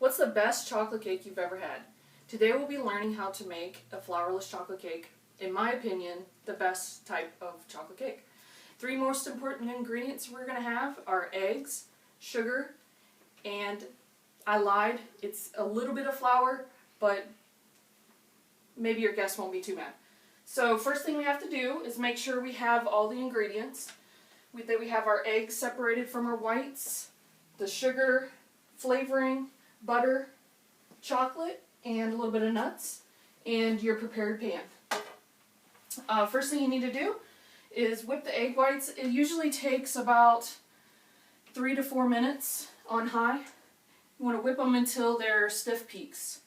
What's the best chocolate cake you've ever had? Today we'll be learning how to make a flourless chocolate cake. In my opinion, the best type of chocolate cake. 3 most important ingredients we're going to have are eggs, sugar, and I lied, it's a little bit of flour, but maybe your guest won't be too mad. So first thing we have to do is make sure we have all the ingredients. That we have our eggs separated from our whites, the sugar, flavoring, butter, chocolate, and a little bit of nuts, and your prepared pan. First thing you need to do is whip the egg whites. It usually takes about 3 to 4 minutes on high. You want to whip them until they're stiff peaks.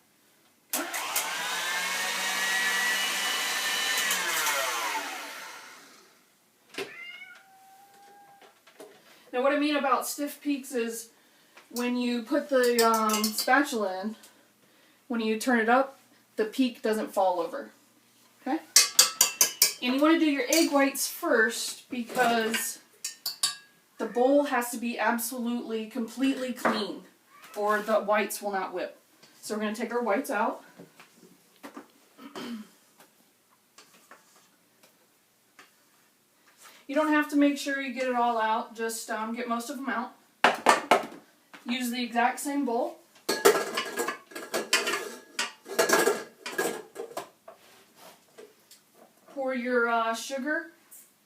Now what I mean about stiff peaks is when you put the spatula in, when you turn it up, the peak doesn't fall over. Okay? And you want to do your egg whites first because the bowl has to be absolutely, completely clean or the whites will not whip. So we're going to take our whites out. You don't have to make sure you get it all out, just get most of them out. Use the exact same bowl. Pour your sugar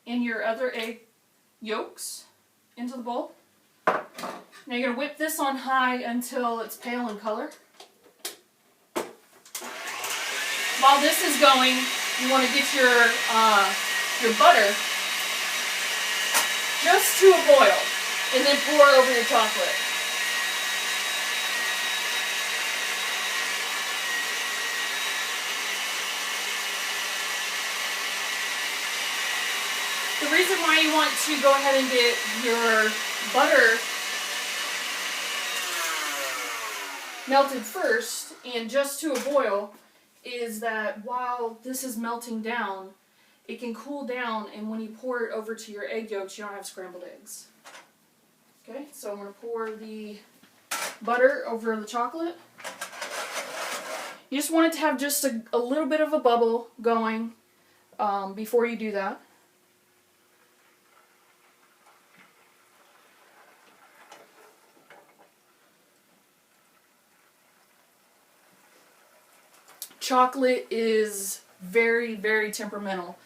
and your other egg yolks into the bowl. Now you're going to whip this on high until it's pale in color. While this is going, you want to get your butter just to a boil, and then pour over your chocolate. The reason why you want to go ahead and get your butter melted first and just to a boil is that while this is melting down, it can cool down, and when you pour it over to your egg yolks, you don't have scrambled eggs. Okay, so I'm going to pour the butter over the chocolate. You just want it to have just a little bit of a bubble going before you do that. Chocolate is very, very temperamental.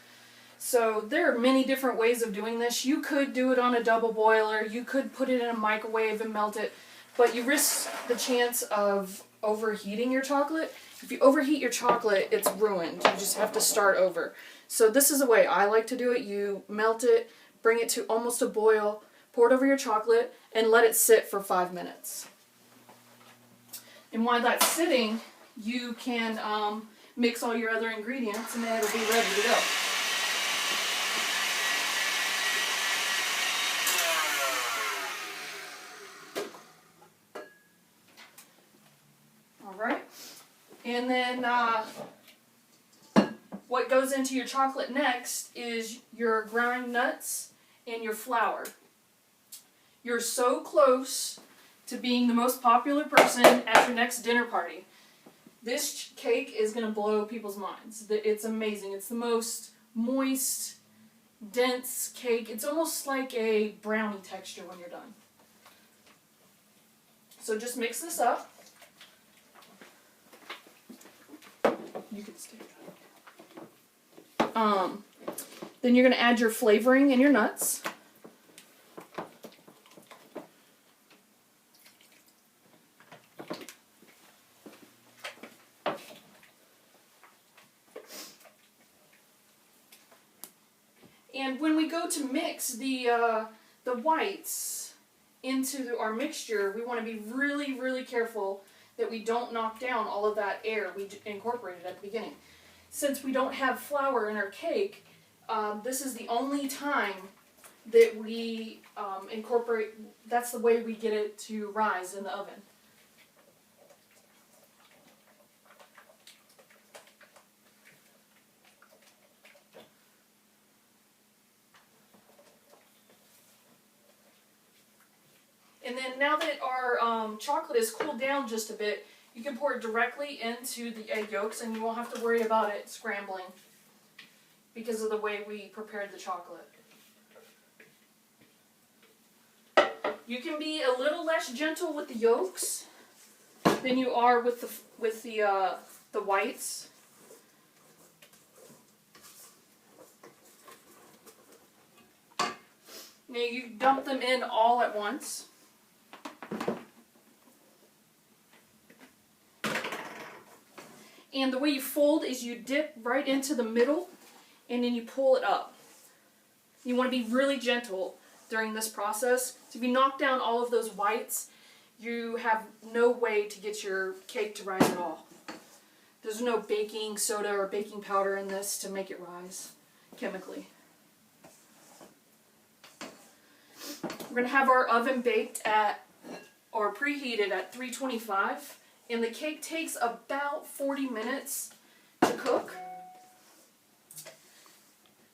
So there are many different ways of doing this. You could do it on a double boiler, you could put it in a microwave and melt it, but you risk the chance of overheating your chocolate. If you overheat your chocolate, it's ruined. You just have to start over. So this is the way I like to do it. You melt it, bring it to almost a boil, pour it over your chocolate, and let it sit for 5 minutes. And while that's sitting, you can mix all your other ingredients and then it'll be ready to go. Alright, and then what goes into your chocolate next is your ground nuts and your flour. You're so close to being the most popular person at your next dinner party. This cake is going to blow people's minds. It's amazing. It's the most moist, dense cake. It's almost like a brownie texture when you're done. So just mix this up. You can stay. Then you're going to add your flavoring and your nuts. And when we go to mix the whites into our mixture, we want to be really, really careful that we don't knock down all of that air we incorporated at the beginning. Since we don't have flour in our cake, this is the only time that we incorporate, that's the way we get it to rise in the oven. And then now that our chocolate is cooled down just a bit, you can pour it directly into the egg yolks and you won't have to worry about it scrambling because of the way we prepared the chocolate. You can be a little less gentle with the yolks than you are with the whites. Now you dump them in all at once. And the way you fold is you dip right into the middle and then you pull it up. You want to be really gentle during this process. So if you knock down all of those whites, you have no way to get your cake to rise at all. There's no baking soda or baking powder in this to make it rise chemically. We're going to have our oven baked at, or preheated at 325, and the cake takes about 40 minutes to cook.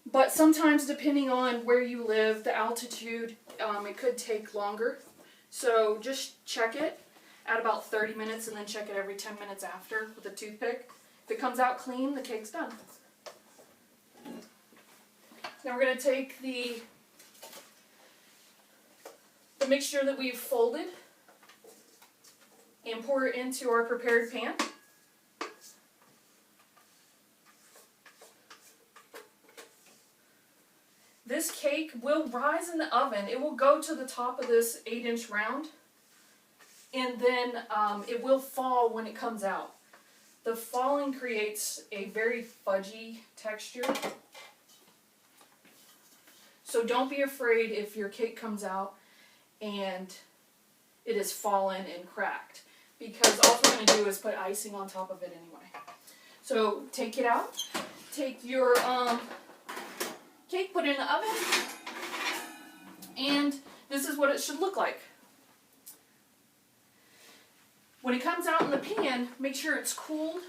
But sometimes, depending on where you live, the altitude, it could take longer. So just check it at about 30 minutes and then check it every 10 minutes after with a toothpick. If it comes out clean, the cake's done. Now we're going to take the mixture that we've folded and pour it into our prepared pan. This cake will rise in the oven. It will go to the top of this 8-inch round, and then it will fall when it comes out. The falling creates a very fudgy texture. So don't be afraid if your cake comes out and it is fallen and cracked, because all we're going to do is put icing on top of it anyway. So take it out, take your cake, put it in the oven, and this is what it should look like. When it comes out in the pan, make sure it's cooled.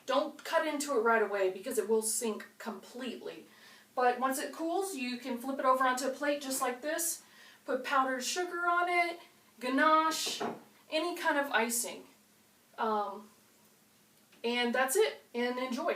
Don't cut into it right away because it will sink completely. But once it cools, you can flip it over onto a plate just like this. Put powdered sugar on it, ganache, any kind of icing. And that's it, and enjoy.